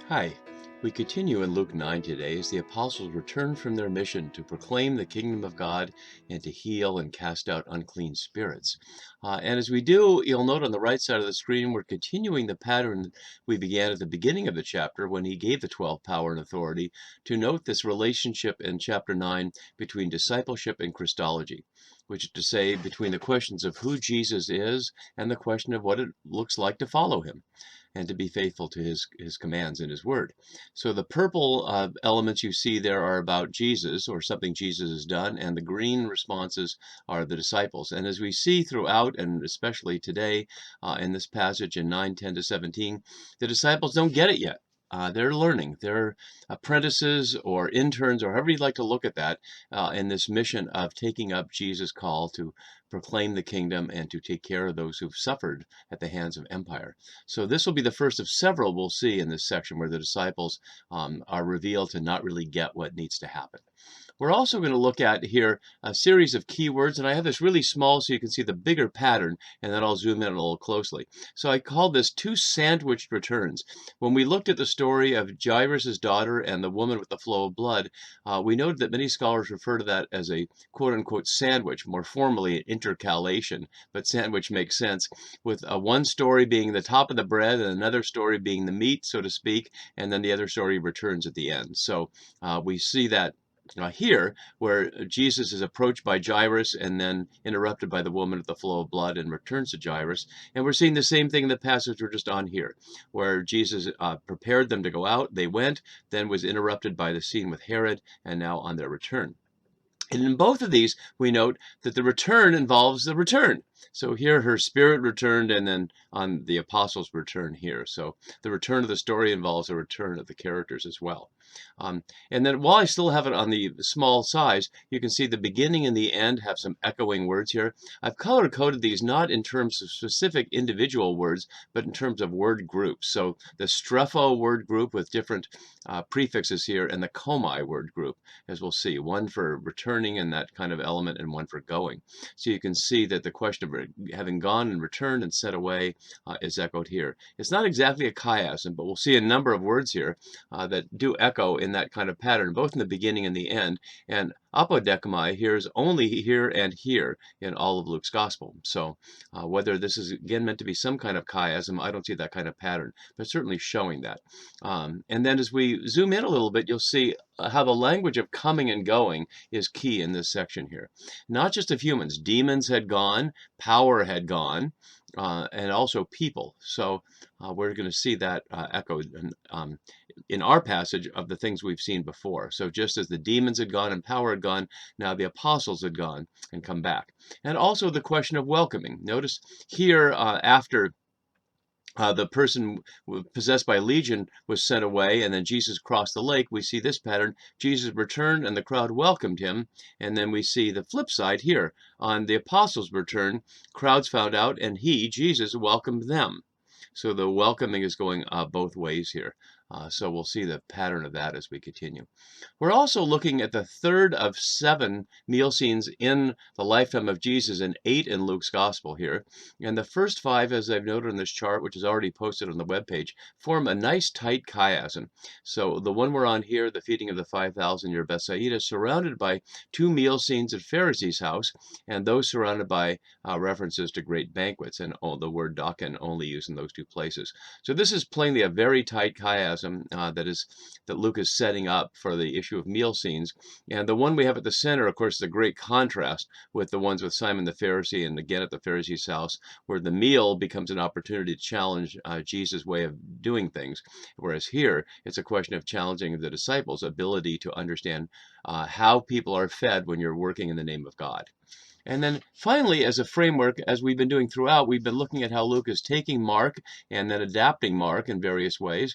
Hi. We continue in Luke 9 today as the apostles return from their mission to proclaim the kingdom of God and to heal and cast out unclean spirits. And as we do, you'll note on the right side of the screen, we're continuing the pattern we began at the beginning of the chapter when he gave the 12 power and authority to note this relationship in chapter 9 between discipleship and Christology, which is to say between the questions of who Jesus is and the question of what it looks like to follow him and to be faithful to his commands and his word. So the purple elements you see there are about Jesus or something Jesus has done, and the green responses are the disciples. And as we see throughout, and especially today in this passage in 9:10 to 17, the disciples don't get it yet. They're learning. They're apprentices or interns, or however you'd like to look at that, in this mission of taking up Jesus' call to proclaim the kingdom and to take care of those who've suffered at the hands of empire. So this will be the first of several we'll see in this section where the disciples are revealed to not really get what needs to happen. We're also going to look at here a series of keywords, and I have this really small so you can see the bigger pattern, and then I'll zoom in a little closely. So I call this two sandwiched returns. When we looked at the story of Jairus' daughter and the woman with the flow of blood, we noted that many scholars refer to that as a quote-unquote sandwich, more formally intercalation, but sandwich makes sense, with one story being the top of the bread and another story being the meat, so to speak, and then the other story returns at the end. So we see that here, where Jesus is approached by Jairus and then interrupted by the woman with the flow of blood and returns to Jairus. And we're seeing the same thing in the passage we're just on here, where Jesus prepared them to go out. They went, then was interrupted by the scene with Herod, and now on their return. And in both of these, we note that the return involves the return. So here her spirit returned, and then on the apostles' return here. So the return of the story involves the return of the characters as well. And then while I still have it on the small size, you can see the beginning and the end have some echoing words here. I've color-coded these not in terms of specific individual words, but in terms of word groups. So the strepho word group with different prefixes here, and the komai word group, as we'll see, one for returning and that kind of element and one for going. So you can see that the question of having gone and returned and sent away is echoed here. It's not exactly a chiasm, but we'll see a number of words here that do echo in that kind of pattern, both in the beginning and the end. And apodecamai here is only here and here in all of Luke's gospel. So whether this is again meant to be some kind of chiasm, I don't see that kind of pattern, but certainly showing that. And then as we zoom in a little bit, you'll see how the language of coming and going is key in this section here. Not just of humans. Demons had gone, power had gone, and also people. So we're going to see that echoed in our passage of the things we've seen before. So just as the demons had gone and power had gone, now the apostles had gone and come back. And also the question of welcoming. Notice here after the person possessed by legion was sent away, and then Jesus crossed the lake, we see this pattern. Jesus returned, and the crowd welcomed him. And then we see the flip side here. On the apostles' return, crowds found out, and he, Jesus, welcomed them. So the welcoming is going both ways here. So we'll see the pattern of that as we continue. We're also looking at the third of 7 meal scenes in the lifetime of Jesus and 8 in Luke's gospel here. And the first 5, as I've noted on this chart, which is already posted on the webpage, form a nice tight chiasm. So the one we're on here, the feeding of the 5,000 near Bethsaida, surrounded by 2 meal scenes at Pharisee's house, and those surrounded by references to great banquets, and the word daken only used in those 2 places. So this is plainly a very tight chiasm that Luke is setting up for the issue of meal scenes. And the one we have at the center, of course, is a great contrast with the ones with Simon the Pharisee and again at the Pharisee's house, where the meal becomes an opportunity to challenge Jesus' way of doing things. Whereas here, it's a question of challenging the disciples' ability to understand how people are fed when you're working in the name of God. And then finally, as a framework, as we've been doing throughout, we've been looking at how Luke is taking Mark and then adapting Mark in various ways.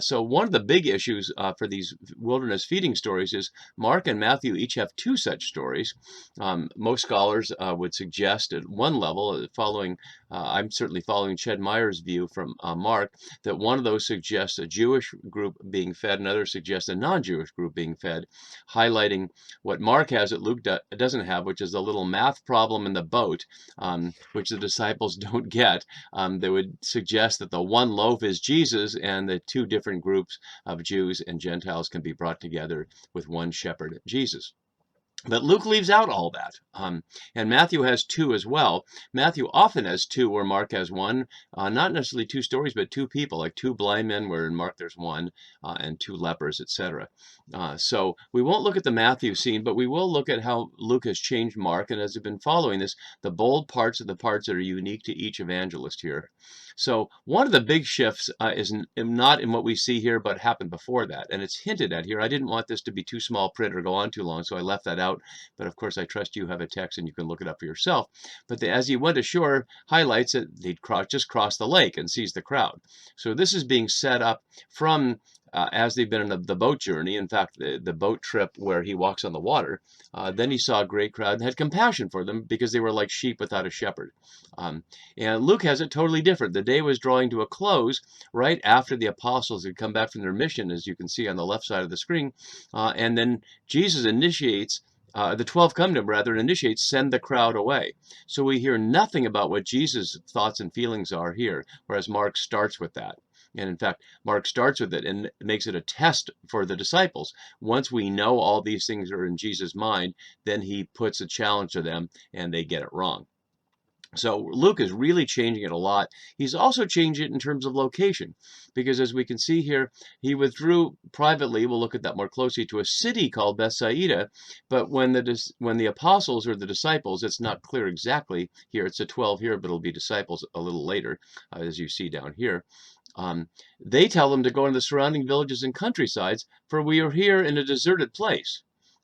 So one of the big issues for these wilderness feeding stories is Mark and Matthew each have 2 such stories. Most scholars would suggest at one level, following I'm certainly following Ched Meyer's view from Mark, that one of those suggests a Jewish group being fed, another suggests a non-Jewish group being fed, highlighting what Mark has that Luke doesn't have, which is the little math problem in the boat, which the disciples don't get. That would suggest that the one loaf is Jesus, and the two different groups of Jews and Gentiles can be brought together with one shepherd, Jesus. But Luke leaves out all that. And Matthew has two as well. Matthew often has two where Mark has one. Not necessarily two stories, but two people, like two blind men where in Mark there's one, and two lepers, etc. So we won't look at the Matthew scene, but we will look at how Luke has changed Mark. And as we've been following this, the bold parts are the parts that are unique to each evangelist here. So one of the big shifts is not in what we see here, but happened before that. And it's hinted at here. I didn't want this to be too small print or go on too long, so I left that out. But of course, I trust you have a text and you can look it up for yourself. But as he went ashore, highlights that he'd just crossed the lake and sees the crowd. So this is being set up from as they've been in the boat journey. In fact, the boat trip where he walks on the water, then he saw a great crowd and had compassion for them because they were like sheep without a shepherd. And Luke has it totally different. The day was drawing to a close right after the apostles had come back from their mission, as you can see on the left side of the screen. And then Jesus initiates, the 12 come to him, rather, and initiates, send the crowd away. So we hear nothing about what Jesus' thoughts and feelings are here, whereas Mark starts with that. And in fact, Mark starts with it and makes it a test for the disciples. Once we know all these things are in Jesus' mind, then he puts a challenge to them and they get it wrong. So Luke is really changing it a lot. He's also changed it in terms of location, because as we can see here, he withdrew privately, we'll look at that more closely, to a city called Bethsaida. But when the apostles or the disciples, it's not clear exactly here, it's the 12 here, but it'll be disciples a little later, as you see down here. They tell them to go into the surrounding villages and countrysides, for we are here in a deserted place.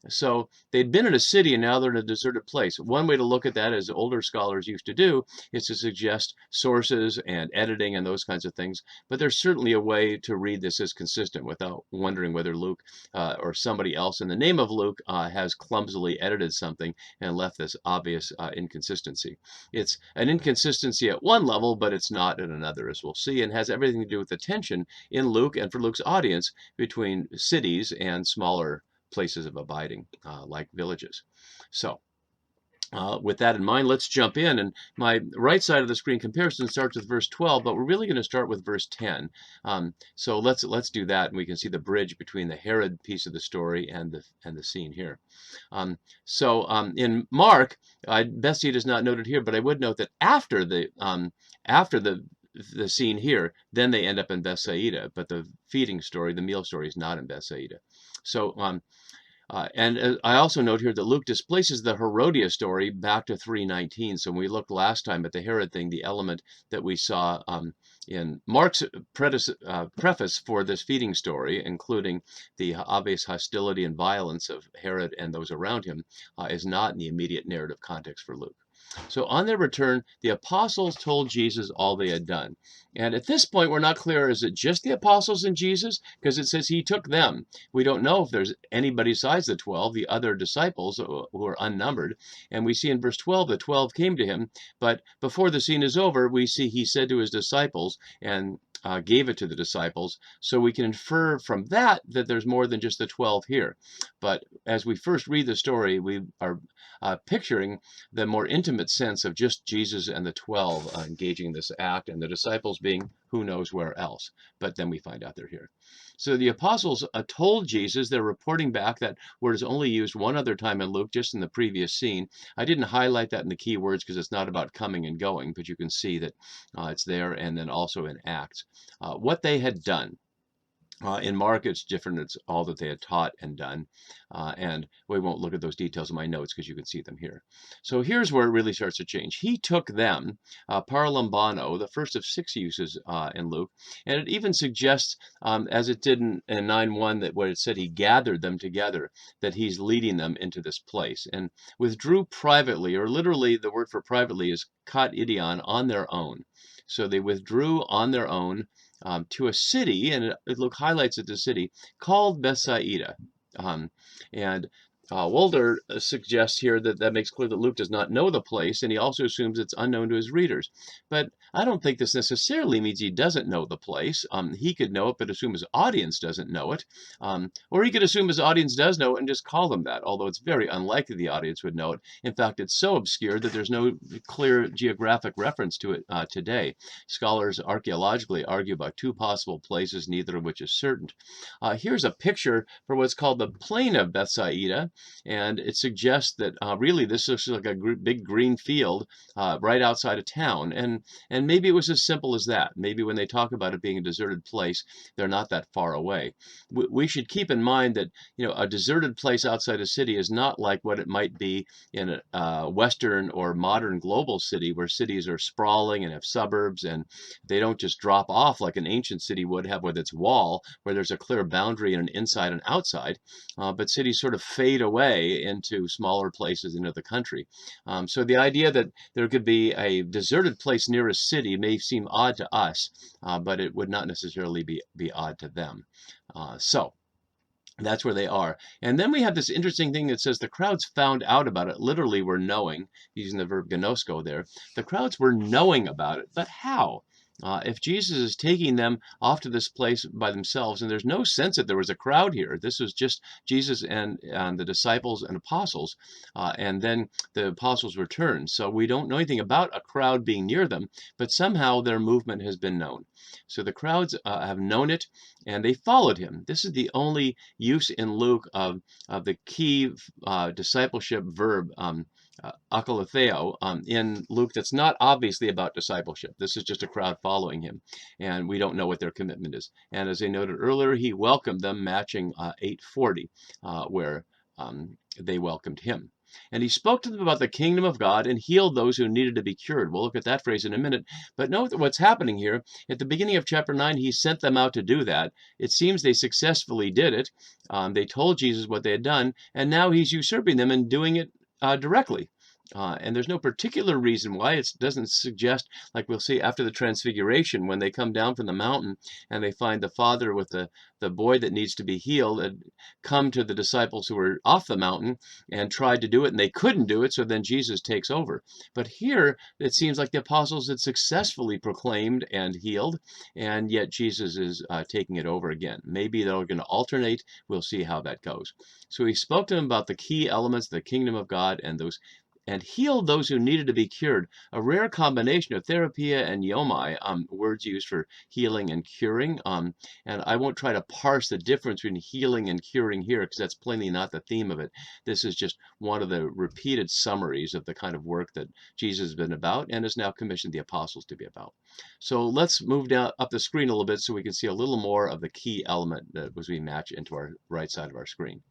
So they'd been in a city and now they're in a deserted place. One way to look at that, as older scholars used to do, is to suggest sources and editing and those kinds of things. But there's certainly a way to read this as consistent without wondering whether Luke or somebody else in the name of Luke has clumsily edited something and left this obvious inconsistency. It's an inconsistency at one level, but it's not at another, as we'll see, and has everything to do with the tension in Luke and for Luke's audience between cities and smaller places of abiding, like villages. So with that in mind, let's jump in. And my right side of the screen comparison starts with verse 12, but we're really going to start with verse 10. So let's do that, and we can see the bridge between the Herod piece of the story and the scene here. In Mark, Bethsaida is not noted here, but I would note that after the scene here, then they end up in Bethsaida, but the feeding story, the meal story, is not in Bethsaida. So and I also note here that Luke displaces the Herodias story back to 3:19. So when we looked last time at the Herod thing, the element that we saw in Mark's preface for this feeding story, including the obvious hostility and violence of Herod and those around him, is not in the immediate narrative context for Luke. So on their return, the apostles told Jesus all they had done. And at this point, we're not clear, is it just the apostles and Jesus? Because it says he took them. We don't know if there's anybody besides the 12, the other disciples who are unnumbered. And we see in verse 12, the 12 came to him. But before the scene is over, we see he said to his disciples and gave it to the disciples. So we can infer from that that there's more than just the 12 here. But as we first read the story, we are picturing the more intimate sense of just Jesus and the 12 engaging this act, and the disciples being who knows where else. But then we find out they're here. So the apostles told Jesus, they're reporting back, that word is only used one other time in Luke, just in the previous scene. I didn't highlight that in the key words because it's not about coming and going, but you can see that it's there, and then also in Acts. What they had done. In Mark, it's different. It's all that they had taught and done. And we won't look at those details in my notes because you can see them here. So here's where it really starts to change. He took them, paralambano, the first of 6 uses in Luke. And it even suggests, as it did in 9:1, that where it said he gathered them together, that he's leading them into this place. And withdrew privately, or literally the word for privately is kat idion, on their own. So they withdrew on their own to a city, and Luke highlights it, the city called Bethsaida. And Wolder suggests here that that makes clear that Luke does not know the place, and he also assumes it's unknown to his readers. But I don't think this necessarily means he doesn't know the place. He could know it, but assume his audience doesn't know it. Or he could assume his audience does know it and just call them that, although it's very unlikely the audience would know it. In fact, it's so obscure that there's no clear geographic reference to it today. Scholars archaeologically argue about two possible places, neither of which is certain. Here's a picture for what's called the plain of Bethsaida, and it suggests that really this looks like a big green field right outside of town, and maybe it was as simple as that. Maybe when they talk about it being a deserted place, they're not that far away. We should keep in mind that a deserted place outside a city is not like what it might be in a Western or modern global city, where cities are sprawling and have suburbs, and they don't just drop off like an ancient city would have with its wall, where there's a clear boundary and an inside and outside. But cities sort of fade away into smaller places into the country. So the idea that there could be a deserted place near a city may seem odd to us, but it would not necessarily be odd to them. So that's where they are. And then we have this interesting thing that says the crowds found out about it. Literally, were knowing, using the verb gnosko there. The crowds were knowing about it, but how? If Jesus is taking them off to this place by themselves, and there's no sense that there was a crowd here. This was just Jesus and the disciples and apostles, and then the apostles returned. So we don't know anything about a crowd being near them, but somehow their movement has been known. So the crowds have known it, and they followed him. This is the only use in Luke of the key discipleship verb, akalatheo, in Luke that's not obviously about discipleship. This is just a crowd following him, and we don't know what their commitment is. And as I noted earlier, he welcomed them, matching 8:40, where they welcomed him. And he spoke to them about the kingdom of God and healed those who needed to be cured. We'll look at that phrase in a minute. But note that what's happening here. At the beginning of chapter 9, he sent them out to do that. It seems they successfully did it. They told Jesus what they had done, and now he's usurping them and doing it directly. And there's no particular reason why. It doesn't suggest, like we'll see after the transfiguration, when they come down from the mountain and they find the father with the boy that needs to be healed, and come to the disciples who were off the mountain and tried to do it, and they couldn't do it, so then Jesus takes over. But here, it seems like the apostles had successfully proclaimed and healed, and yet Jesus is taking it over again. Maybe they're going to alternate. We'll see how that goes. So he spoke to them about the key elements of the kingdom of God and healed those who needed to be cured. A rare combination of therapia and yomai, words used for healing and curing. And I won't try to parse the difference between healing and curing here, because that's plainly not the theme of it. This is just one of the repeated summaries of the kind of work that Jesus has been about and has now commissioned the apostles to be about. So let's move down up the screen a little bit so we can see a little more of the key element that was we match into our right side of our screen.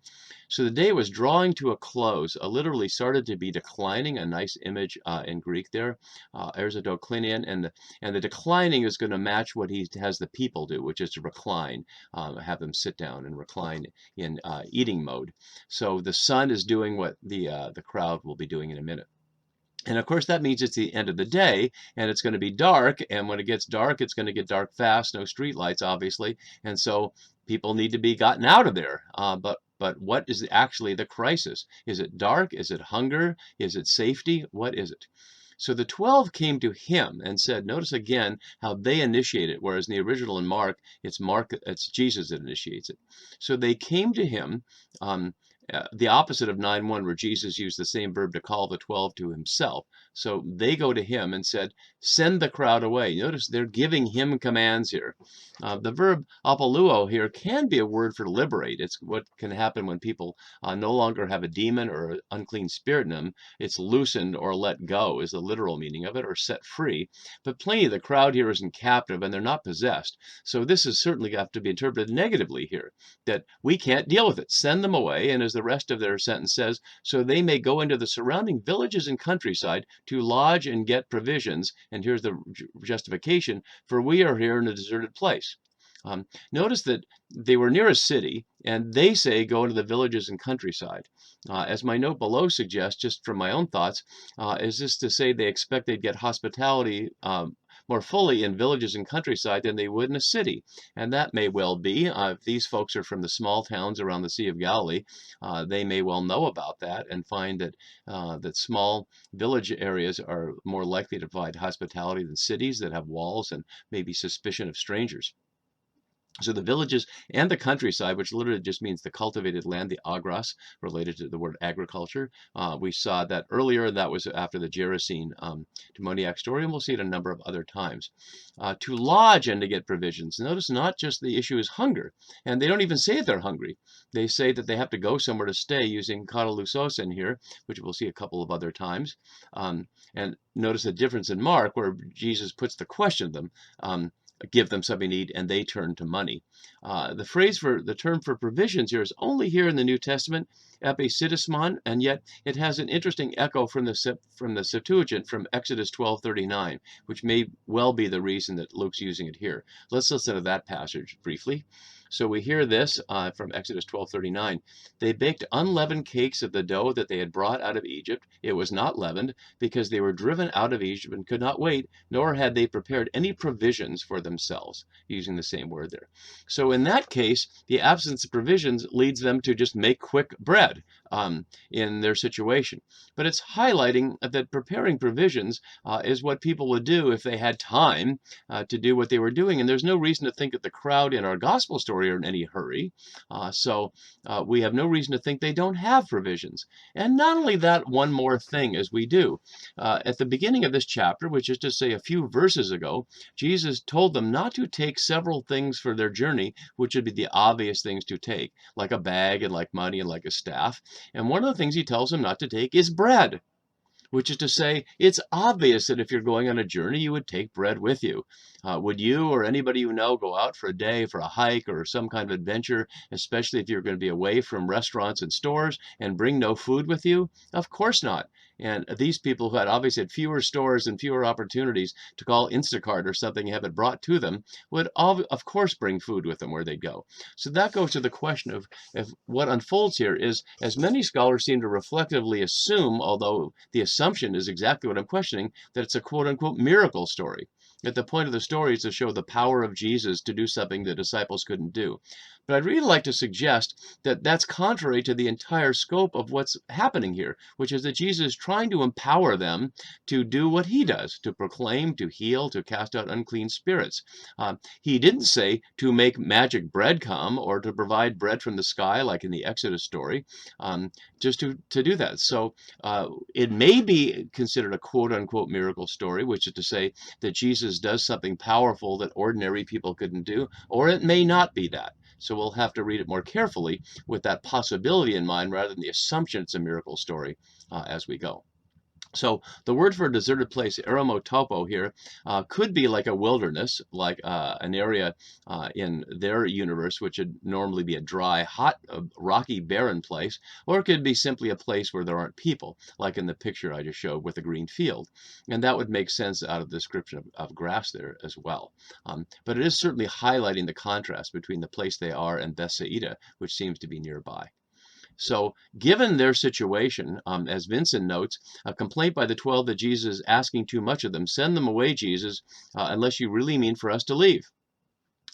So the day was drawing to a close, literally started to be declining, a nice image in Greek there, erzodoclinian, and the declining is going to match what he has the people do, which is to recline, have them sit down and recline in eating mode. So the sun is doing what the crowd will be doing in a minute. And of course, that means it's the end of the day, and it's going to be dark. And when it gets dark, it's going to get dark fast. No street lights, obviously. And so people need to be gotten out of there. But what is actually the crisis? Is it dark? Is it hunger? Is it safety? What is it? So the 12 came to him and said, notice again how they initiate it, whereas in the original in Mark, it's Jesus that initiates it. So they came to him, the opposite of 9:1, where Jesus used the same verb to call the 12 to himself. So they go to him and said, send the crowd away. Notice they're giving him commands here. The verb apoluo here can be a word for liberate. It's what can happen when people no longer have a demon or an unclean spirit in them. It's loosened or let go is the literal meaning of it, or set free. But plainly the crowd here isn't captive and they're not possessed. So this is certainly got to be interpreted negatively here, that we can't deal with it. Send them away. And as the rest of their sentence says, so they may go into the surrounding villages and countryside to lodge and get provisions. And here's the justification: for we are here in a deserted place. Notice that they were near a city, and they say go into the villages and countryside. As my note below suggests, just from my own thoughts, is this to say they expect they'd get hospitality more fully in villages and countryside than they would in a city. And that may well be. If these folks are from the small towns around the Sea of Galilee, they may well know about that and find that small village areas are more likely to provide hospitality than cities that have walls and maybe suspicion of strangers. So the villages and the countryside, which literally just means the cultivated land, the agros, related to the word agriculture. We saw that earlier. That was after the Gerasene demoniac story, and we'll see it a number of other times. To lodge and to get provisions. Notice not just the issue is hunger, and they don't even say they're hungry. They say that they have to go somewhere to stay using katalusos in here, which we'll see a couple of other times. And notice the difference in Mark, where Jesus puts the question to them. Give them something to eat, and they turn to money. The term for provisions here is only here in the New Testament, episitismon, and yet it has an interesting echo from the Septuagint from Exodus 12:39, which may well be the reason that Luke's using it here. Let's listen to that passage briefly. So we hear this from Exodus 12:39. They baked unleavened cakes of the dough that they had brought out of Egypt. It was not leavened, because they were driven out of Egypt and could not wait, nor had they prepared any provisions for themselves, using the same word there. So in that case, the absence of provisions leads them to just make quick bread in their situation. But it's highlighting that preparing provisions is what people would do if they had time to do what they were doing. And there's no reason to think that the crowd in our gospel story are in any hurry. So we have no reason to think they don't have provisions. And not only that, one more thing as we do. At the beginning of this chapter, which is to say a few verses ago, Jesus told them not to take several things for their journey, which would be the obvious things to take, like a bag and like money and like a staff. And one of the things he tells them not to take is bread, which is to say, it's obvious that if you're going on a journey, you would take bread with you. Would you or anybody you know go out for a day, for a hike or some kind of adventure, especially if you're going to be away from restaurants and stores, and bring no food with you? Of course not. And these people who had obviously had fewer stores and fewer opportunities to call Instacart or something and have it brought to them would, of course, bring food with them where they go. So that goes to the question of if what unfolds here is, as many scholars seem to reflectively assume, although the assumption is exactly what I'm questioning, that it's a quote-unquote miracle story. That the point of the story is to show the power of Jesus to do something the disciples couldn't do. But I'd really like to suggest that that's contrary to the entire scope of what's happening here, which is that Jesus is trying to empower them to do what he does, to proclaim, to heal, to cast out unclean spirits. He didn't say to make magic bread come or to provide bread from the sky like in the Exodus story, just to do that. So it may be considered a quote-unquote miracle story, which is to say that Jesus does something powerful that ordinary people couldn't do, or it may not be that. So we'll have to read it more carefully with that possibility in mind rather than the assumption it's a miracle story as we go. So the word for a deserted place, eremotopo here, could be like a wilderness, like an area in their universe, which would normally be a dry, hot, rocky, barren place, or it could be simply a place where there aren't people, like in the picture I just showed with a green field. And that would make sense out of the description of grass there as well. But it is certainly highlighting the contrast between the place they are and Bethsaida, which seems to be nearby. So given their situation, as Vincent notes, a complaint by the 12 that Jesus is asking too much of them, send them away, Jesus, unless you really mean for us to leave.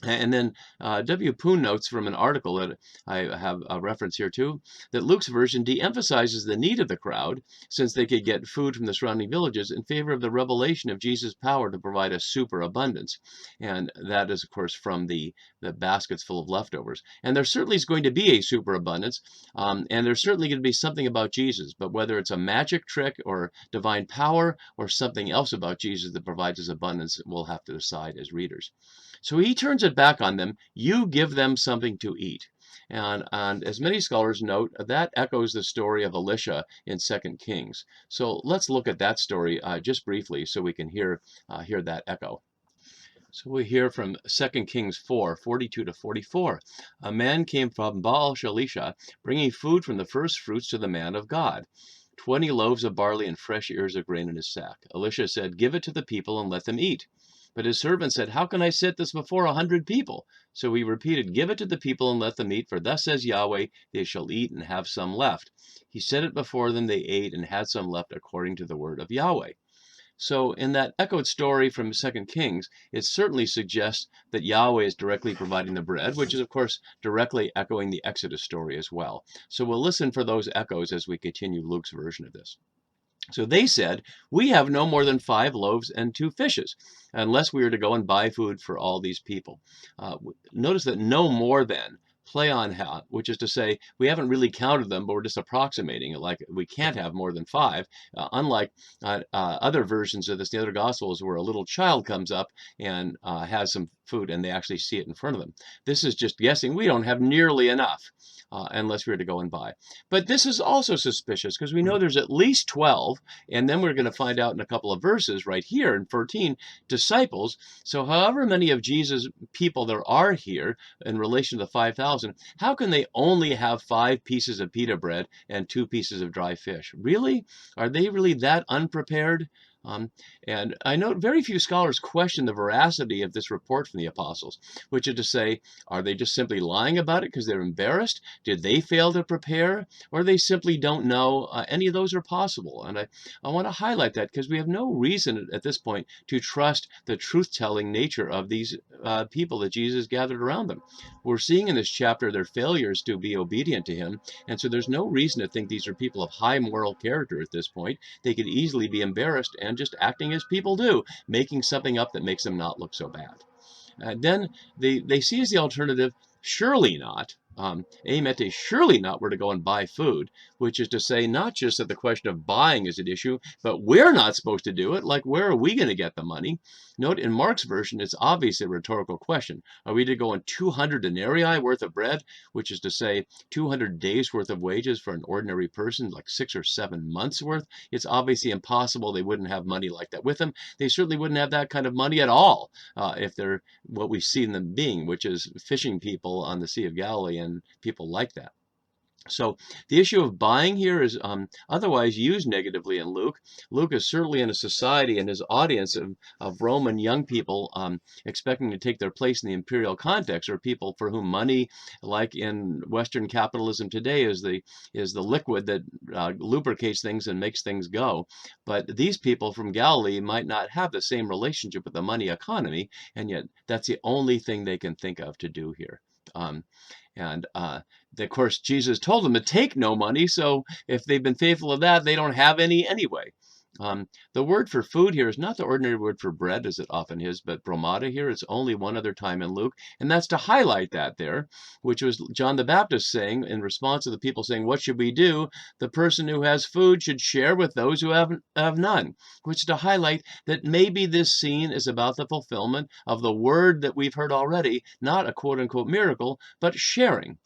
And then W. Poon notes from an article that I have a reference here too, that Luke's version de-emphasizes the need of the crowd, since they could get food from the surrounding villages, in favor of the revelation of Jesus' power to provide a superabundance. And that is, of course, from the baskets full of leftovers. And there certainly is going to be a superabundance, and there's certainly going to be something about Jesus, but whether it's a magic trick or divine power or something else about Jesus that provides us abundance, we'll have to decide as readers. So he turns it back on them. You give them something to eat. And as many scholars note, that echoes the story of Elisha in 2 Kings. So let's look at that story just briefly so we can hear that echo. So we hear from 2 Kings 4:42 to 44. A man came from Baal Shalisha, bringing food from the first fruits to the man of God. 20 loaves of barley and fresh ears of grain in his sack. Elisha said, give it to the people and let them eat. But his servant said, how can I set this before 100 people? So he repeated, give it to the people and let them eat, for thus says Yahweh, they shall eat and have some left. He set it before them, they ate and had some left according to the word of Yahweh. So in that echoed story from 2 Kings, it certainly suggests that Yahweh is directly providing the bread, which is, of course, directly echoing the Exodus story as well. So we'll listen for those echoes as we continue Luke's version of this. So they said, we have no more than 5 loaves and 2 fishes, unless we are to go and buy food for all these people. Notice that no more than play on how, which is to say, we haven't really counted them, but we're just approximating it, like we can't have more than 5, unlike other versions of this, the other Gospels, where a little child comes up and has some food and they actually see it in front of them. This is just guessing. We don't have nearly enough. Unless we were to go and buy. But this is also suspicious because we know there's at least 12, and then we're going to find out in a couple of verses right here in 14, disciples. So however many of Jesus' people there are here in relation to the 5,000, how can they only have 5 pieces of pita bread and 2 pieces of dry fish? Really? Are they really that unprepared? And I note very few scholars question the veracity of this report from the apostles, which is to say, are they just simply lying about it because they're embarrassed? Did they fail to prepare? Or they simply don't know? Any of those are possible. And I want to highlight that because we have no reason at this point to trust the truth-telling nature of these people that Jesus gathered around them. We're seeing in this chapter their failures to be obedient to him, and so there's no reason to think these are people of high moral character at this point. They could easily be embarrassed and just acting as people do, making something up that makes them not look so bad. Then they see as the alternative, surely not. Amete, surely not we're to go and buy food, which is to say not just that the question of buying is at issue, but we're not supposed to do it. Like, where are we going to get the money? Note in Mark's version, it's obviously a rhetorical question. Are we to go on 200 denarii worth of bread, which is to say 200 days worth of wages for an ordinary person, like 6 or 7 months worth? It's obviously impossible. They wouldn't have money like that with them. They certainly wouldn't have that kind of money at all if they're what we see them being, which is fishing people on the Sea of Galilee and people like that. So the issue of buying here is otherwise used negatively in Luke. Luke is certainly in a society and his audience of Roman young people expecting to take their place in the imperial context, or people for whom money, like in Western capitalism today, is the liquid that lubricates things and makes things go. But these people from Galilee might not have the same relationship with the money economy, and yet that's the only thing they can think of to do here. Of course, Jesus told them to take no money, so if they've been faithful of that, they don't have any anyway. The word for food here is not the ordinary word for bread, as it often is, but bromata here. It's only one other time in Luke, and that's to highlight that there, which was John the Baptist saying in response to the people saying, what should we do? The person who has food should share with those who have none, which is to highlight that maybe this scene is about the fulfillment of the word that we've heard already, not a quote-unquote miracle, but sharing.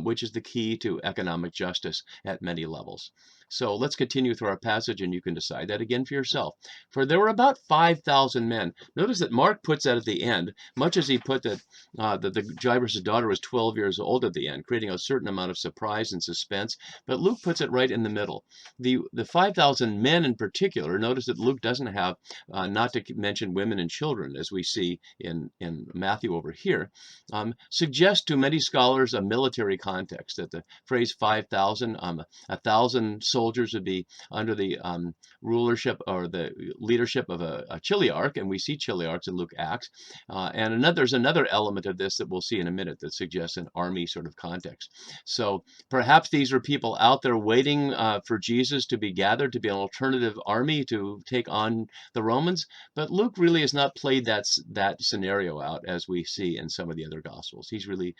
Which is the key to economic justice at many levels. So let's continue through our passage, and you can decide that again for yourself. For there were about 5,000 men. Notice that Mark puts that at the end, much as he put that the Jairus' daughter was 12 years old at the end, creating a certain amount of surprise and suspense. But Luke puts it right in the middle. The 5,000 men in particular, notice that Luke doesn't have, not to mention women and children, as we see in Matthew over here, suggest to many scholars a military context, that the phrase 5,000, 1,000 soldiers would be under the rulership or the leadership of a chiliarch, and we see chiliarchs in Luke Acts. And there's another element of this that we'll see in a minute that suggests an army sort of context. So perhaps these were people out there waiting for Jesus to be gathered to be an alternative army to take on the Romans. But Luke really has not played that scenario out as we see in some of the other Gospels. He's really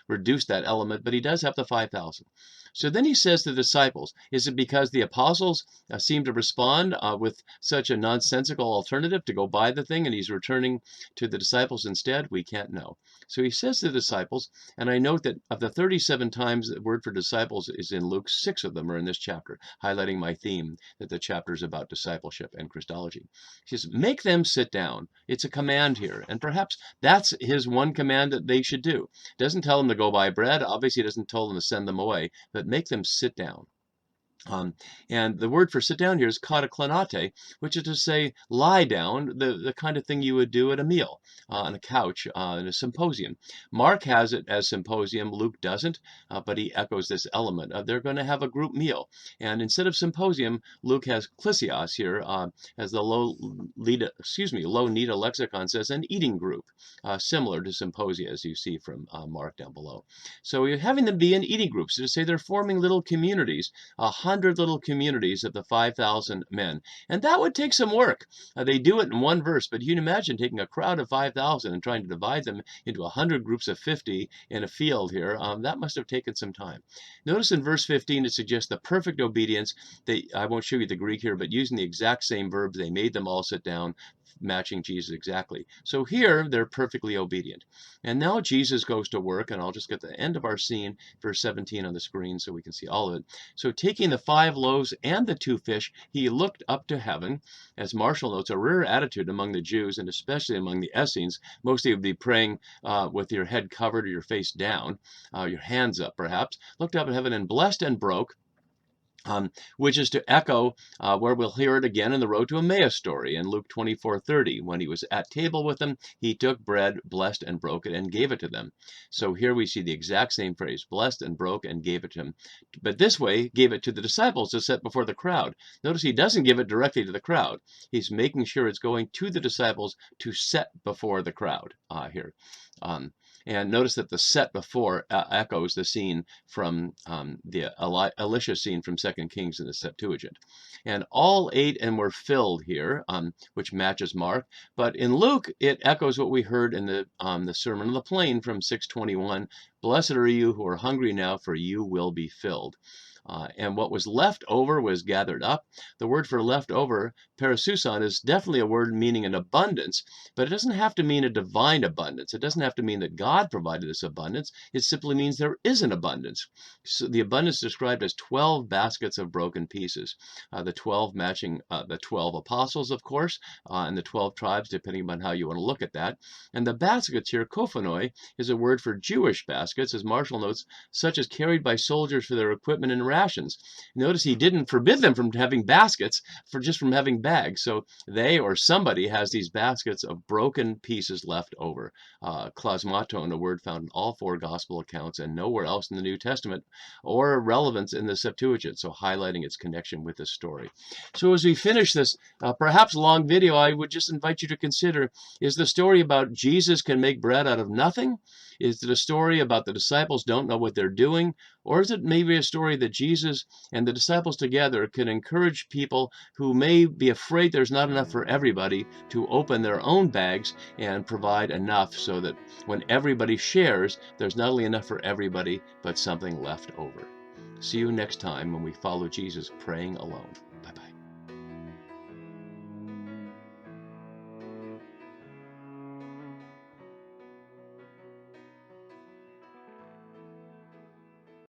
reduced that element, but he does have the 5,000. So then he says to the disciples, is it because the apostles seem to respond with such a nonsensical alternative to go buy the thing, and he's returning to the disciples instead? We can't know. So he says to the disciples, and I note that of the 37 times the word for disciples is in Luke, 6 of them are in this chapter, highlighting my theme that the chapter is about discipleship and Christology. He says, make them sit down. It's a command here, and perhaps that's his one command that they should do. Doesn't tell them to go buy bread. Obviously, he doesn't tell them to send them away, but make them sit down. Um, and the word for sit down here is kataklanate, which is to say lie down, the kind of thing you would do at a meal, on a couch, in a symposium. Mark has it as symposium, Luke doesn't, but he echoes this element. They're going to have a group meal. And instead of symposium, Luke has klisios here, as the low Nita lexicon says, an eating group, similar to symposia as you see from Mark down below. So you're having them be in eating groups, to say they're forming little communities, 100 little communities of the 5,000 men. And that would take some work. They do it in one verse, but you can imagine taking a crowd of 5,000 and trying to divide them into 100 groups of 50 in a field here. That must have taken some time. Notice in verse 15 it suggests the perfect obedience. I won't show you the Greek here, but using the exact same verbs, they made them all sit down, matching Jesus exactly. So here they're perfectly obedient. And now Jesus goes to work, and I'll just get the end of our scene, verse 17 on the screen so we can see all of it. So taking the 5 loaves and the 2 fish, he looked up to heaven. As Marshall notes, a rare attitude among the Jews, and especially among the Essenes. Mostly would be praying with your head covered or your face down, your hands up perhaps. Looked up at heaven and blessed and broke. Which is to echo where we'll hear it again in the Road to Emmaus story in Luke 24:30. When he was at table with them, he took bread, blessed and broke it, and gave it to them. So here we see the exact same phrase, blessed and broke and gave it to him. But this way, gave it to the disciples to set before the crowd. Notice he doesn't give it directly to the crowd. He's making sure it's going to the disciples to set before the crowd here. And notice that the set before echoes the scene from the Elisha scene from 2 Kings in the Septuagint. And all ate and were filled here, which matches Mark. But in Luke, it echoes what we heard in the Sermon on the Plain from 6:21. Blessed are you who are hungry now, for you will be filled. And what was left over was gathered up. The word for left over, parasusan, is definitely a word meaning an abundance, but it doesn't have to mean a divine abundance. It doesn't have to mean that God provided this abundance. It simply means there is an abundance. So the abundance described as 12 baskets of broken pieces. The 12 matching the 12 apostles, of course, and the 12 tribes, depending on how you want to look at that. And the baskets here, kophanoi, is a word for Jewish baskets, as Marshall notes, such as carried by soldiers for their equipment and rations. Notice he didn't forbid them from having baskets, just from having bags. So they or somebody has these baskets of broken pieces left over. Klasmaton, a word found in all 4 gospel accounts and nowhere else in the New Testament, or relevance in the Septuagint, so highlighting its connection with this story. So as we finish this perhaps long video, I would just invite you to consider, is the story about Jesus can make bread out of nothing? Is it a story about the disciples don't know what they're doing? Or is it maybe a story that Jesus and the disciples together can encourage people who may be afraid there's not enough for everybody to open their own bags and provide enough so that when everybody shares, there's not only enough for everybody, but something left over. See you next time when we follow Jesus praying alone.